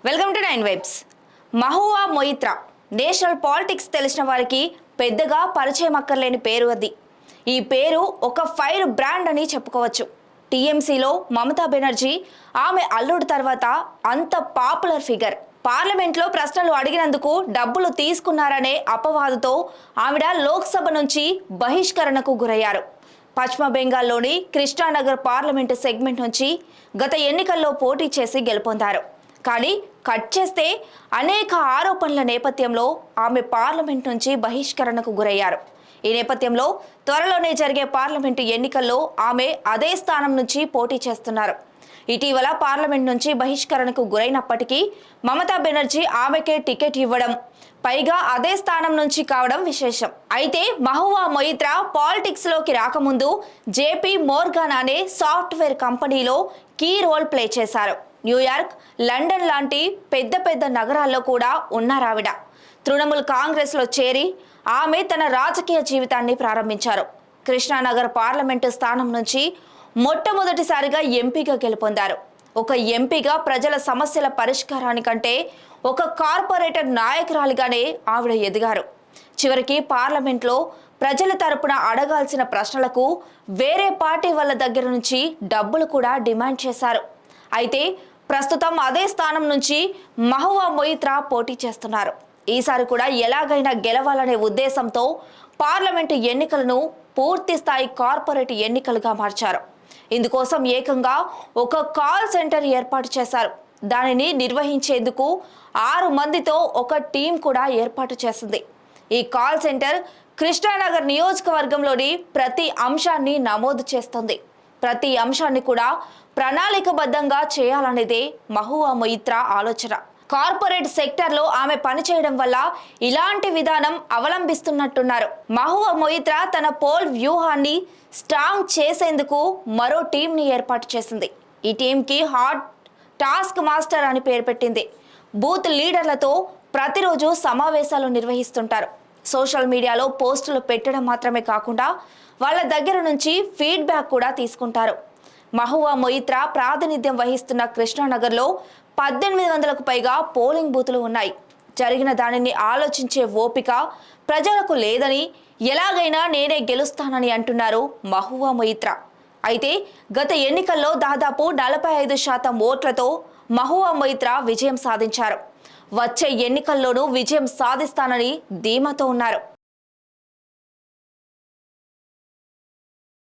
Welcome to 9 vibes. Mahua Moitra national politics తెలిసిన వారికి పెద్దగా పరిచయం అక్కర్లేని పేరు అది. ఈ పేరు ఒక ఫైర్ బ్రాండ్ అని చెప్పుకోవచ్చు. టీఎంసీలో మమతా బెనర్జీ ఆమె అల్లుడు తర్వాత అంత పాపులర్ ఫిగర్. పార్లమెంట్లో ప్రశ్నలు అడిగినందుకు డబ్బులు తీసుకున్నారనే అపవాదుతో ఆవిడ లోక్సభ నుంచి బహిష్కరణకు గురయ్యారు. పశ్చిమ బెంగాల్లోని కృష్ణానగర్ పార్లమెంటు సెగ్మెంట్ నుంచి గత ఎన్నికల్లో పోటీ చేసి గెలుపొందారు. కానీ కట్ చేస్తే అనేక ఆరోపణల నేపథ్యంలో ఆమె పార్లమెంట్ నుంచి బహిష్కరణకు గురయ్యారు. ఈ నేపథ్యంలో త్వరలోనే జరిగే పార్లమెంటు ఎన్నికల్లో ఆమె అదే స్థానం నుంచి పోటీ చేస్తున్నారు. ఇటీవల పార్లమెంట్ నుంచి బహిష్కరణకు గురైనప్పటికీ మమతా బెనర్జీ ఆమెకే టికెట్ ఇవ్వడం, పైగా అదే స్థానం నుంచి కావడం విశేషం. అయితే మహువా మొయిత్రా పాలిటిక్స్ లోకి రాకముందు జేపీ మోర్గాన్ అనే సాఫ్ట్వేర్ కంపెనీలో కీ రోల్ ప్లే చేశారు. న్యూయార్క్, లండన్ లాంటి పెద్ద పెద్ద నగరాల్లో కూడా ఉన్నారావిడ. తృణమూల్ కాంగ్రెస్లో చేరి ఆమె తన రాజకీయ జీవితాన్ని ప్రారంభించారు. కృష్ణానగర్ పార్లమెంటు స్థానం నుంచి మొట్టమొదటిసారిగా ఎంపీగా గెలుపొందారు. ఒక ఎంపీగా ప్రజల సమస్యల పరిష్కారానికంటే ఒక కార్పొరేటర్ నాయకురాలిగానే ఆవిడ ఎదిగారు. చివరికి పార్లమెంట్లో ప్రజల తరపున అడగాల్సిన ప్రశ్నలకు వేరే పార్టీ వాళ్ళ దగ్గర నుంచి డబ్బులు కూడా డిమాండ్ చేశారు. అయితే ప్రస్తుతం అదే స్థానం నుంచి మహువా మొయిత్రా పోటీ చేస్తున్నారు. ఈసారి కూడా ఎలాగైనా గెలవాలనే ఉద్దేశంతో పార్లమెంటు ఎన్నికలను పూర్తి స్థాయి కార్పొరేట్ ఎన్నికలుగా మార్చారు. ఇందుకోసం ఏకంగా ఒక కాల్ సెంటర్ ఏర్పాటు చేశారు. దానిని నిర్వహించేందుకు 6 మందితో ఒక టీం కూడా ఏర్పాటు చేసింది. ఈ కాల్ సెంటర్ కృష్ణానగర్ నియోజకవర్గంలోని ప్రతి అంశాన్ని నమోదు చేస్తుంది. ప్రతి అంశాన్ని కూడా ప్రణాళికబద్ధంగా చేయాలనేదే మహువా మొయిత్రా ఆలోచన. కార్పొరేట్ సెక్టర్లో ఆమె పనిచేయడం వల్ల ఇలాంటి విధానం అవలంబిస్తున్నట్టున్నారు. మహువా మొయిత్రా తన పోల్ వ్యూహాన్ని స్ట్రాంగ్ చేసేందుకు మరో టీంని ఏర్పాటు చేసింది. ఈ టీంకి హాట్ టాస్క్ మాస్టర్ అని పేరు పెట్టింది. బూత్ లీడర్లతో ప్రతిరోజు సమావేశాలు నిర్వహిస్తుంటారు. సోషల్ మీడియాలో పోస్టులు పెట్టడం మాత్రమే కాకుండా వాళ్ళ దగ్గర నుంచి ఫీడ్బ్యాక్ కూడా తీసుకుంటారు. మహువా మొయిత్రా ప్రాతినిధ్యం వహిస్తున్న కృష్ణానగర్లో 1800కు పైగా పోలింగ్ బూతులు ఉన్నాయి. జరిగిన దానిని ఆలోచించే ఓపిక ప్రజలకు లేదని, ఎలాగైనా నేనే గెలుస్తానని అంటున్నారు మహువా మొయిత్రా. అయితే గత ఎన్నికల్లో దాదాపు 45% ఓట్లతో మహువా మొయిత్రా విజయం సాధించారు. వచ్చే ఎన్నికల్లోనూ విజయం సాధిస్తానని ధీమాతో ఉన్నారు.